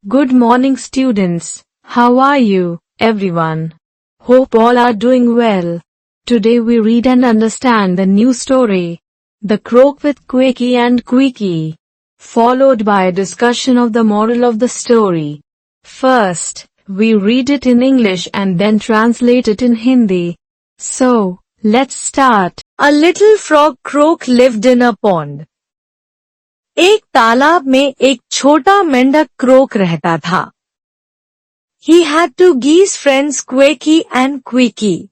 Good morning, students. How are you, everyone? Hope all are doing well. Today we read and understand the new story, The Croak with Quacky and Queeky, followed by a discussion of the moral of the story. First, we read it in English and then translate it in Hindi. So, let's start. A little frog croak lived in a pond. एक तालाब में एक छोटा मेंढक crook रहता था. He had two geese friends Quacky and Queeky.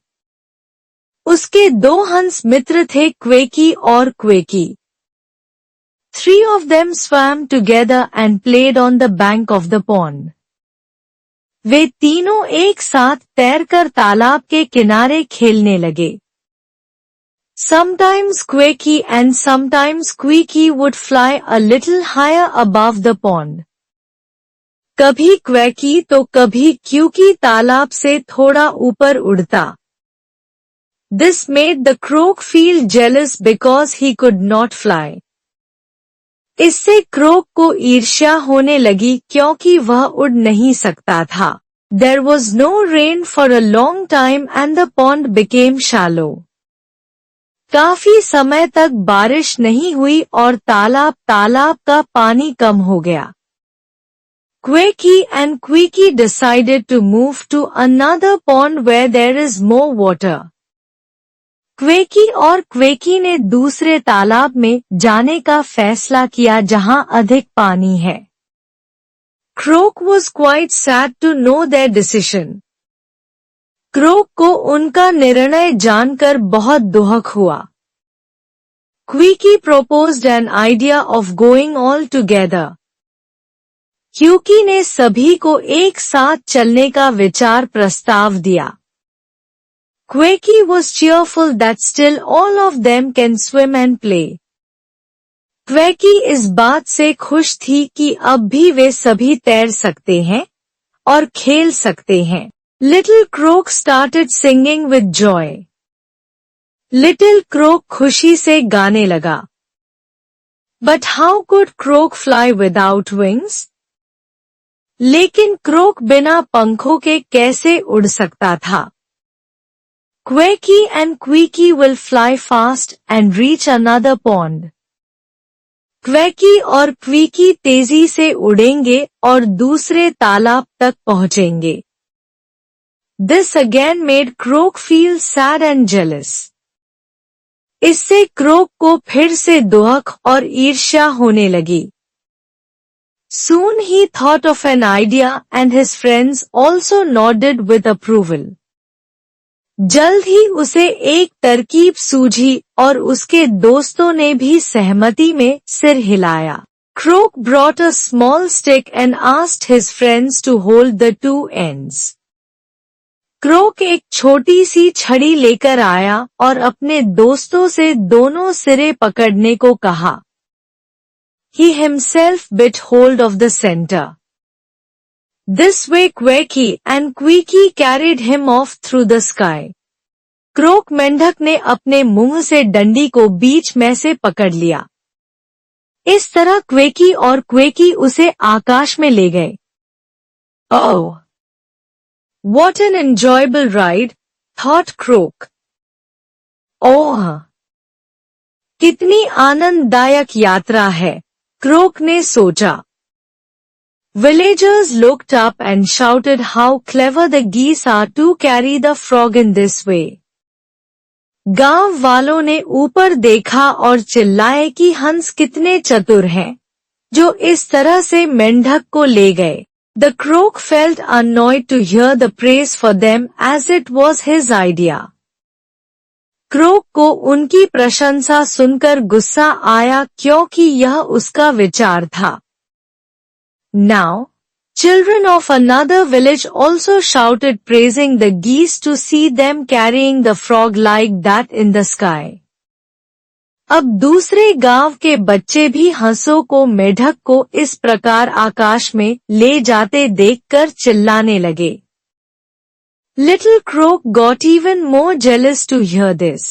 उसके दो हंस मित्र थे क्वेकी और क्वेकी. Three of them swam together and played on the bank of the pond. वे तीनों एक साथ तैरकर तालाब के किनारे खेलने लगे. Sometimes Quacky and sometimes Queeky would fly a little higher above the pond. कभी क्वेकी तो कभी क्यूकी तालाब से थोड़ा ऊपर उड़ता. This made the croak feel jealous because he could not fly. इससे क्रोक को ईर्ष्या होने लगी क्योंकि वह उड़ नहीं सकता था. There was no rain for a long time and the pond became shallow. काफी समय तक बारिश नहीं हुई और तालाब का पानी कम हो गया. Quacky and Queeky decided to move to another pond where there is more water. क्वेकी और क्वेकी ने दूसरे तालाब में जाने का फैसला किया जहां अधिक पानी है. Croak was quite sad to know their decision. Crook को उनका निर्णय जानकर बहुत दुख हुआ. Queeky proposed an idea of going all together. क्यूकी ने सभी को एक साथ चलने का विचार प्रस्ताव दिया. Quacky was cheerful that still all of them can swim and play. Quacky इस बात से खुश थी कि अब भी वे सभी तैर सकते हैं और खेल सकते हैं. Little Croak started singing with joy. Little Croak खुशी से गाने लगा. But how could Croak fly without wings? लेकिन क्रोक बिना पंखों के कैसे उड़ सकता था? Quacky and Queeky will fly fast and reach another pond. क्वेकी और क्वीकी तेजी से उड़ेंगे और दूसरे तालाब तक पहुंचेंगे. This again made Croak feel sad and jealous. इससे क्रोक को फिर से दुख और ईर्ष्या होने लगी. Soon he thought of an idea and his friends also nodded with approval. जल्द ही उसे एक तरकीब सूझी और उसके दोस्तों ने भी सहमति में सिर हिलाया. Croak brought a small stick and asked his friends to hold the two ends. Crook एक छोटी सी छड़ी लेकर आया और अपने दोस्तों से दोनों सिरे पकड़ने को कहा. He himself bit hold of the center. This way Quacky and Queeky carried him off through the sky. Crook मेंढक ने अपने मुंह से डंडी को बीच में से पकड़ लिया. इस तरह क्वेकी और क्वेकी उसे आकाश में ले गए. Oh! What an enjoyable ride, thought Croak. ओह! कितनी आनंददायक यात्रा है, क्रोक ने सोचा. Villagers looked up and shouted how clever the geese are to carry the frog in this way. गांव वालों ने ऊपर देखा और चिल्लाए कि हंस कितने चतुर हैं, जो इस तरह से मेंढक को ले गए. The croak felt annoyed to hear the praise for them as it was his idea. Crook को उनकी प्रशंसा सुनकर गुस्सा आया क्योंकि यह उसका विचार था. Now, children of another village also shouted praising the geese to see them carrying the frog like that in the sky. अब दूसरे गांव के बच्चे भी हंसों को मेढक को इस प्रकार आकाश में ले जाते देखकर चिल्लाने लगे. Little Croak got even more jealous to hear this.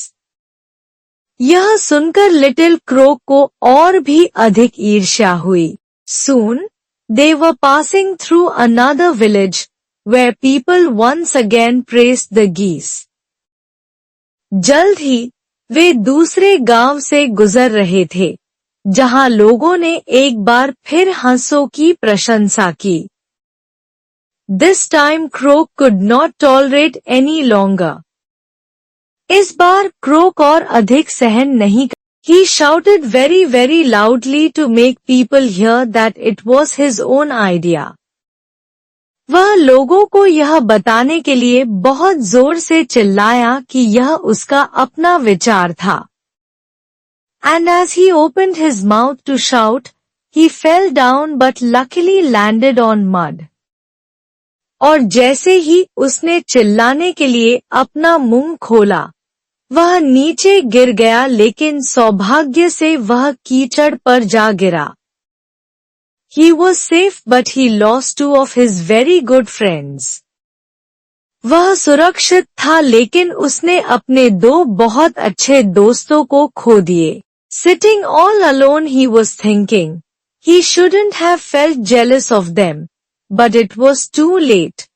यह सुनकर लिटिल क्रोक को और भी अधिक ईर्ष्या हुई. Soon, They were passing through another village, where people once again praised the geese. जल्द ही वे दूसरे गांव से गुजर रहे थे, जहां लोगों ने एक बार फिर हंसों की प्रशंसा की. This time Croak could not tolerate any longer. इस बार क्रोक और अधिक सहन नहीं कर. He shouted very loudly to make people hear that it was his own idea. वह लोगों को यह बताने के लिए बहुत जोर से चिल्लाया कि यह उसका अपना विचार था. And as he opened his mouth to shout, he fell down but luckily landed on mud. और जैसे ही उसने चिल्लाने के लिए अपना मुंह खोला, वह नीचे गिर गया लेकिन सौभाग्य से वह कीचड़ पर जा गिरा. He was safe but he lost 2 of his very good friends. वह सुरक्षित था लेकिन उसने अपने 2 बहुत अच्छे दोस्तों को खो दिए. Sitting all alone he was thinking. He shouldn't have felt jealous of them. But it was too late.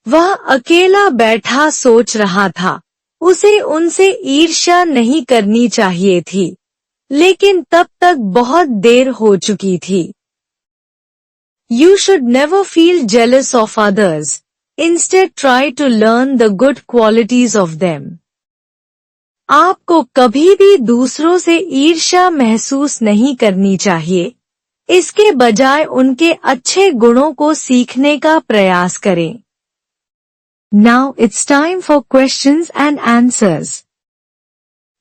वह अकेला बैठा सोच रहा था. उसे उनसे ईर्ष्या नहीं करनी चाहिए थी. लेकिन तब तक बहुत देर हो चुकी थी. You should never feel jealous of others. Instead try to learn the good qualities of them. आपको कभी भी दूसरों से ईर्ष्या महसूस नहीं करनी चाहिए. इसके बजाय उनके अच्छे गुणों को सीखने का प्रयास करें. Now it's time for questions and answers.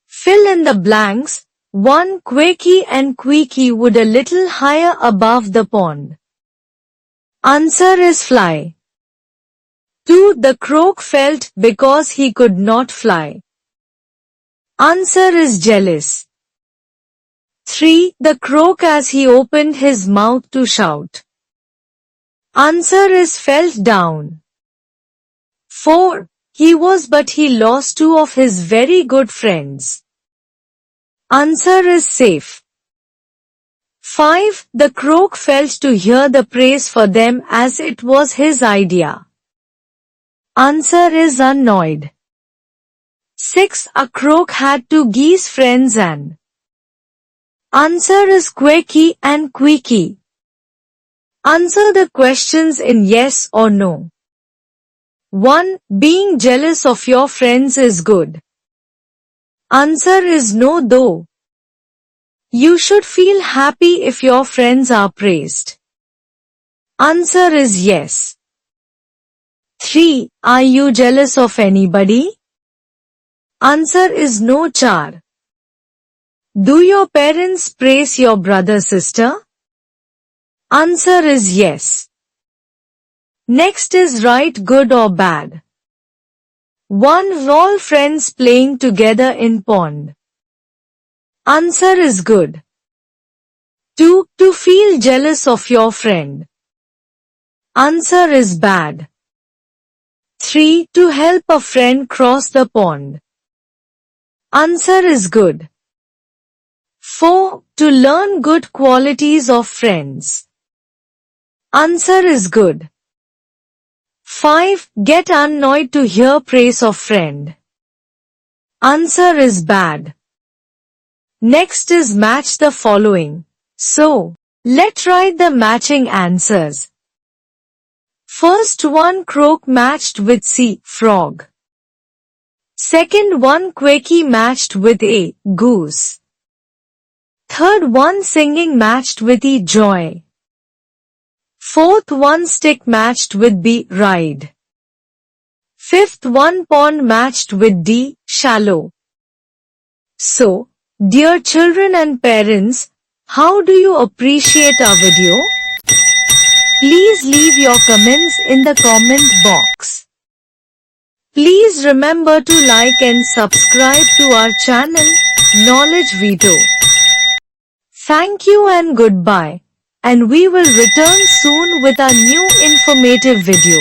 Fill in the blanks. 1. Quaky and Queeky would a little higher above the pond. Answer is fly. 2. The croak felt because he could not fly. Answer is jealous. 3. The croak as he opened his mouth to shout. Answer is felt down. 4. He was but he lost 2 of his very good friends. Answer is safe. 5. The croak felt to hear the praise for them as it was his idea. Answer is annoyed. 6. A croak had 2 geese friends and answer is Quaky and Queeky. Answer the questions in yes or no. 1. Being jealous of your friends is good. Answer is no though. You should feel happy if your friends are praised. Answer is yes. 3. Are you jealous of anybody? Answer is no char. Do your parents praise your brother sister? Answer is yes. Next is write good or bad. 1. All friends playing together in pond. Answer is good. 2. To feel jealous of your friend. Answer is bad. 3. To help a friend cross the pond. Answer is good. 4. To learn good qualities of friends. Answer is good. 5. Get annoyed to hear praise of friend. Answer is bad. Next is match the following. So, let's write the matching answers. First one croak matched with C, frog. Second one Quaky matched with A, goose. Third one singing matched with E, joy. Fourth one stick matched with B, ride. Fifth one pond matched with D, shallow. So, dear children and parents, how do you appreciate our video? Please leave your comments in the comment box. Please remember to like and subscribe to our channel, Knowledge Vito. Thank you and goodbye. And we will return soon with a new informative video.